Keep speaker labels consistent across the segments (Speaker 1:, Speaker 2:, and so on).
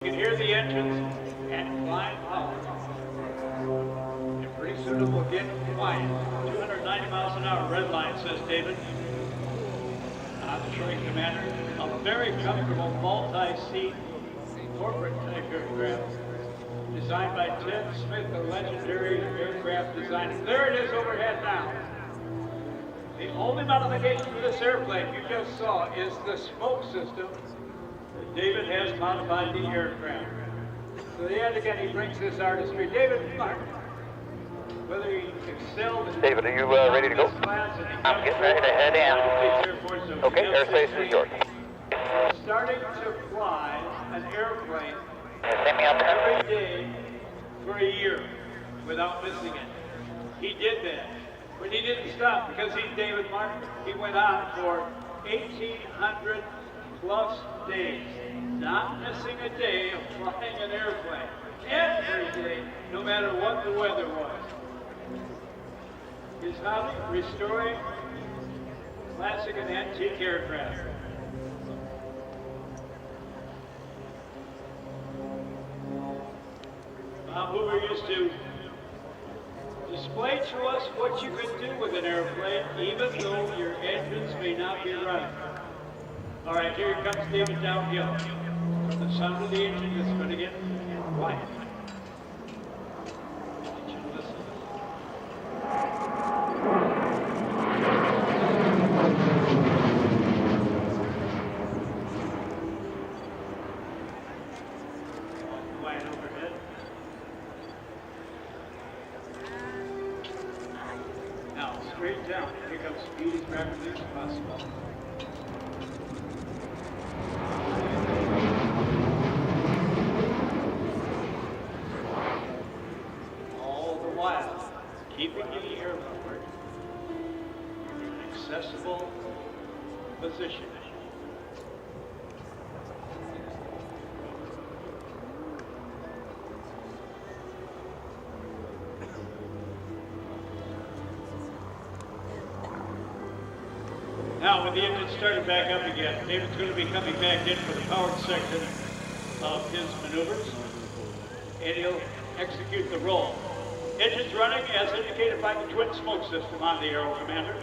Speaker 1: You can hear the engines and flying power. And pretty soon it will get quiet. 290 miles an hour red line, says David. The Shrike Commander, a very comfortable multi-seat corporate type aircraft designed by Ted Smith, the legendary aircraft designer. There it is overhead now. The only modification to this airplane you just saw is the smoke system. David has modified the aircraft. So yet again, he brings this artistry. David Martin, whether he excelled in
Speaker 2: David, are you ready to go? I'm getting ready to head in. Okay, airspace is yours.
Speaker 1: Starting to fly an airplane
Speaker 2: Send me up there.
Speaker 1: every day for a year without missing it. He did that. But he didn't stop because he's David Martin. He went on for 1,800 plus days, not missing a day of flying an airplane. Every day, no matter what the weather was. His hobby, restoring classic and antique aircraft. Bob Hoover used to display to us what you could do with an airplane, even though your engines may not be running. All right, here comes David downhill. The sound of the engine is going to get quiet. Did you listen? Quiet overhead. Now, straight down. Pick up speed as rapidly as possible. All the while, keeping the airport in an accessible position. Now, with the engine started back up again, David's going to be coming back in for the powered section of his maneuvers, and he'll execute the roll. Engines running as indicated by the twin smoke system on the Aero Commander.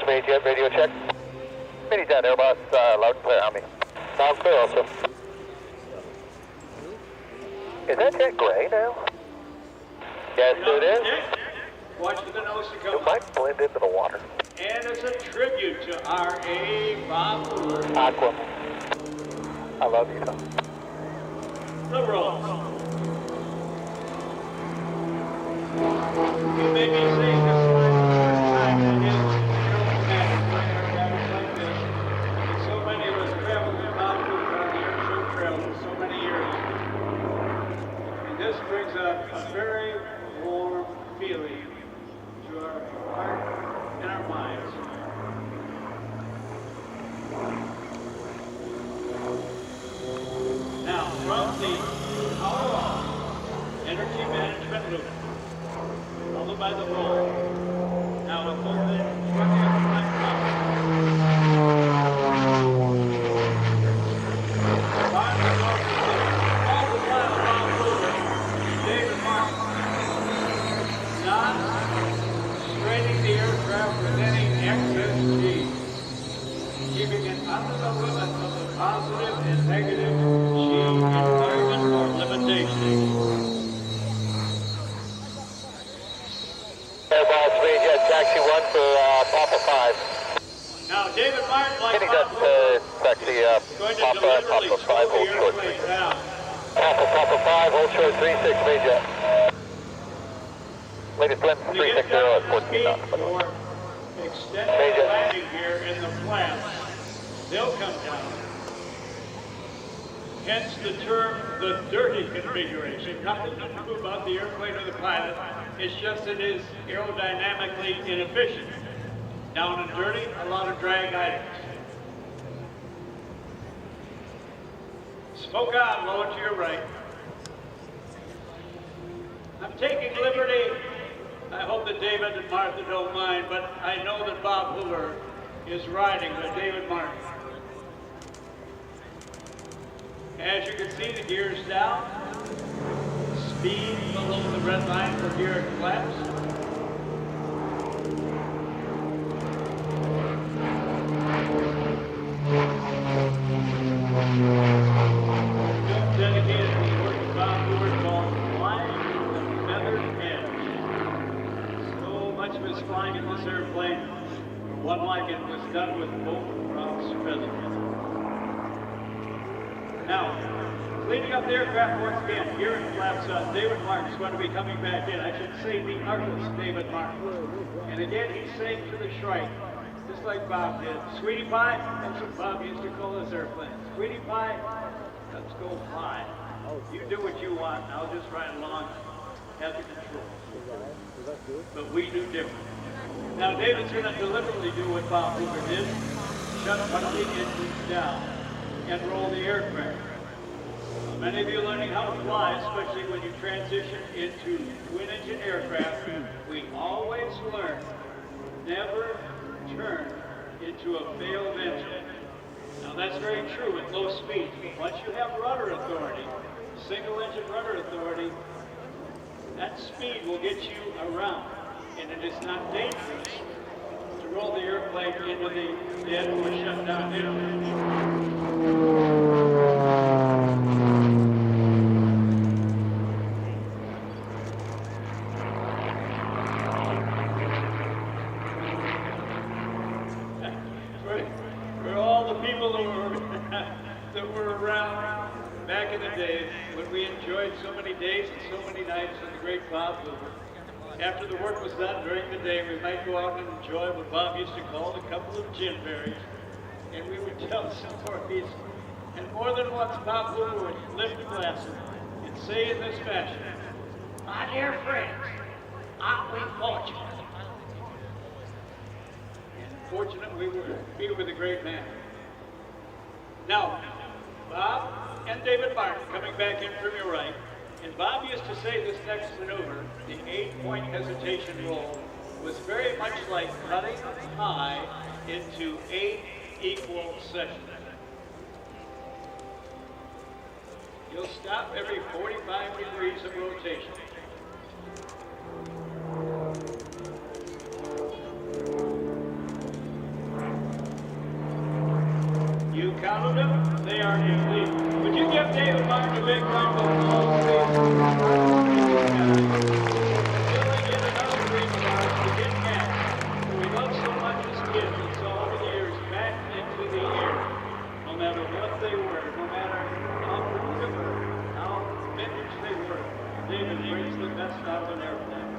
Speaker 2: Space jet radio check. Mini-jet Airbus, loud and clear on me. Sounds clear also. Is that jet gray now? Yes, it is.
Speaker 1: Watch for the nose to come
Speaker 2: It might blend into the water.
Speaker 1: And as a tribute to R.A. Bob Hoover.
Speaker 2: Aqua. I love you, Tom.
Speaker 1: The roll. You may be saying this line the first time that his Aero Commander playing aircraft like this. And so many of us traveled with Bob Hoover on the Airshow trail for so many years. And this brings a very warm feeling to our heart and our minds. Now, from the power off, energy management loop, followed by the roll. Now, a movement from the upper all the while, Bob Hoover, David Martin, not straining the aircraft with any excess G, keeping it under the limit of the positive and negative G environment or limitation.
Speaker 2: Airbus Jet taxi 1 for Papa 5.
Speaker 1: Now, David Martin, like
Speaker 2: Mini-jet
Speaker 1: Bob Hoover,
Speaker 2: taxi
Speaker 1: going to
Speaker 2: Papa
Speaker 1: deliberately
Speaker 2: 5,
Speaker 1: slow the
Speaker 2: hold short 3.
Speaker 1: airplane down.
Speaker 2: Papa 5, hold short 36, Jet. Latest blend
Speaker 1: When you
Speaker 2: 360
Speaker 1: get down
Speaker 2: at
Speaker 1: to
Speaker 2: 14
Speaker 1: speed
Speaker 2: knots.
Speaker 1: for extended landing here in the flats, they'll come down. Hence the term, the dirty configuration. Nothing to do about the airplane or the pilot. It's just it is aerodynamically inefficient. Down and dirty, a lot of drag items. Smoke on, low to your right. I'm taking liberty I hope that David and Martha don't mind, but I know that Bob Hoover is riding with David Martin. As you can see, the gear's down. Speed below the red line for gear and flaps. Dedicated to the work of Bob Hoover called Flying the Feathered Edge. So much of his flying in this airplane, one like it, was done with both Rob's feathers. Now, cleaning up the aircraft once again, gear and flaps on. David Martin's going to be coming back in. I should say the artist, David Martin. And again, he sang to the Shrike, just like Bob did. Sweetie Pie, that's what Bob used to call his airplane. Sweetie Pie, let's go fly. You do what you want, I'll just ride along, have the control. But we do different. Now David's going to deliberately do what Bob Hoover did, shut one of the engines down and roll the aircraft. Many of you are learning how to fly, especially when you transition into twin-engine aircraft. We always learn, never turn into a failed engine. Now that's very true at low speed. Once you have rudder authority, single-engine rudder authority, that speed will get you around, and it is not dangerous to roll the airplane into the dead or shut down engine. For all the people that were around back in the day when we enjoyed so many days and so many nights with the great Bob Hoover. After the work was done during the day, we might go out and enjoy what Bob used to call a couple of gin berries, and we would tell stories. And more than once, Bob Hoover would lift a glass and say in this fashion, "My dear friends, aren't we fortunate?" Fortunate we were to be with a great man. Now, Bob and David Martin coming back in from your right, and Bob used to say this next maneuver, the 8-point hesitation roll, was very much like cutting a pie into 8 equal sections. You'll stop every 45 degrees of rotation. You counted them, they are complete. Would you give David Martin a big round of applause, please? Filling in another dream of ours to get back, who we love so much as kids and saw over the years, back into the air. No matter what they were, no matter how primitive, how vintage they were, David brings the best out of an airplane.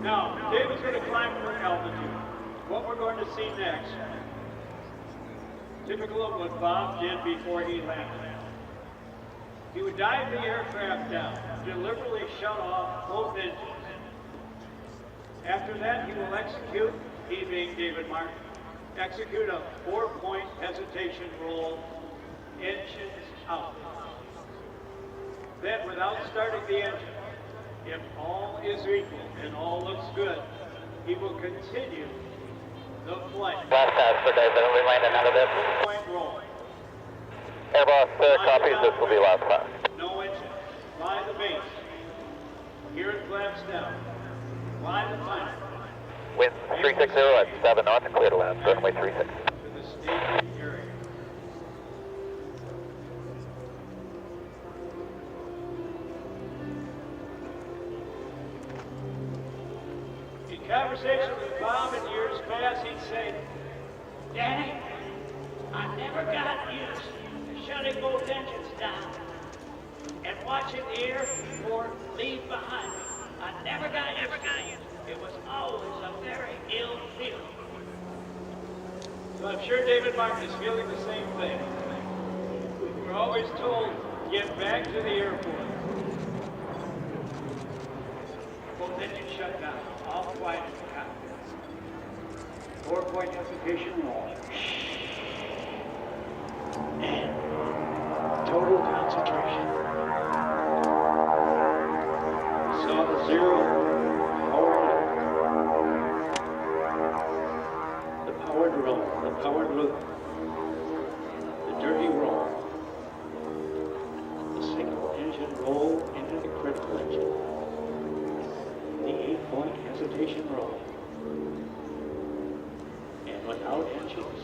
Speaker 1: Now, David's going to climb for altitude. What we're going to see next, typical of what Bob did before he landed. He would dive the aircraft down, deliberately shut off both engines. After that, he will execute, he being David Martin, execute a 4-point hesitation roll, engines out. Then, without starting the engine, if all is equal and all looks good, he will continue the flight.
Speaker 2: Last pass for David, we landing out of this.
Speaker 1: 4-point roll.
Speaker 2: Airbus copies, this will be last pass.
Speaker 1: No engine. Fly the base. Gear and flaps down. Fly the final.
Speaker 2: Wind 360 at 7 knots, clear to land, runway 36.
Speaker 1: To the staging area. In conversation with Bob in years past, he'd say, "Danny, I never got used to shutting both engines down and watching the air or leave behind me. I never got used to it. It was always a very ill feeling." So I'm sure David Martin is feeling the same thing. We're always told, get back to the airport. Both engines shut down. All quiet in the cockpit. 4-point hesitation roll. And total concentration. powered loop, the dirty roll, the single engine roll into the critical engine, the 8-point hesitation roll, and without engines,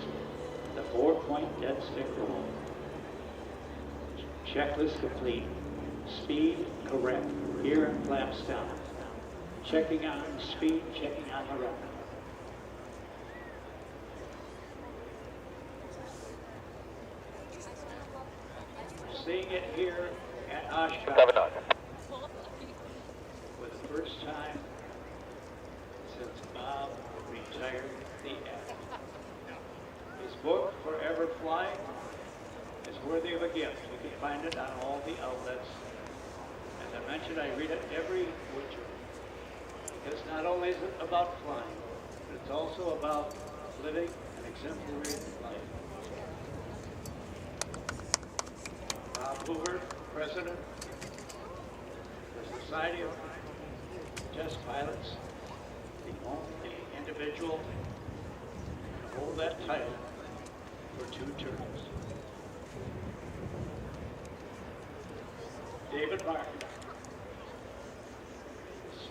Speaker 1: the 4-point dead stick roll. Checklist complete. Speed correct. Gear and flaps down. Checking on speed, checking on the rep. Seeing it here at Oshkosh
Speaker 2: 7 knots.
Speaker 1: for the first time since Bob retired the F. His book, Forever Flying, is worthy of a gift. You can find it on all the outlets. As I mentioned, I read it every winter. Because not only is it about flying, but it's also about living an exemplary life. Bob Hoover, President of the Society of Test Pilots, the only individual to hold that title for 2 terms. David Martin.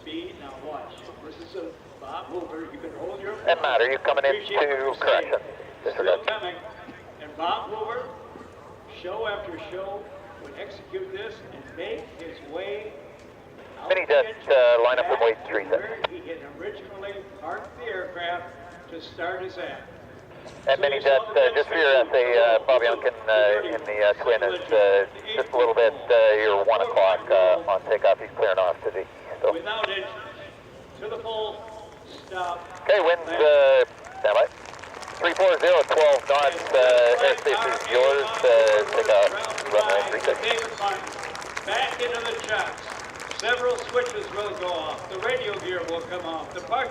Speaker 1: Speed, now watch. This is a Bob Hoover. You can hold your
Speaker 2: And Matt, are you coming into correction?
Speaker 1: Still coming. And Bob Hoover, show after show, would execute this and make his way out
Speaker 2: Mini
Speaker 1: the
Speaker 2: jet,
Speaker 1: engine
Speaker 2: line up and wait
Speaker 1: back
Speaker 2: 3
Speaker 1: to
Speaker 2: seconds.
Speaker 1: where he had originally parked the aircraft to start his act.
Speaker 2: And Mini jet, just for your essay, Bob Youngkin in the twin is just a little bit, you're 1 o'clock on takeoff. He's clearing off to the east. So.
Speaker 1: Without engines, to the full stop.
Speaker 2: Okay, winds, standby. 340, 12 knots, airspace is yours, take off, runway 36.
Speaker 1: David Martin, back into the chocks. Several switches will go off. The radio gear will come off. The park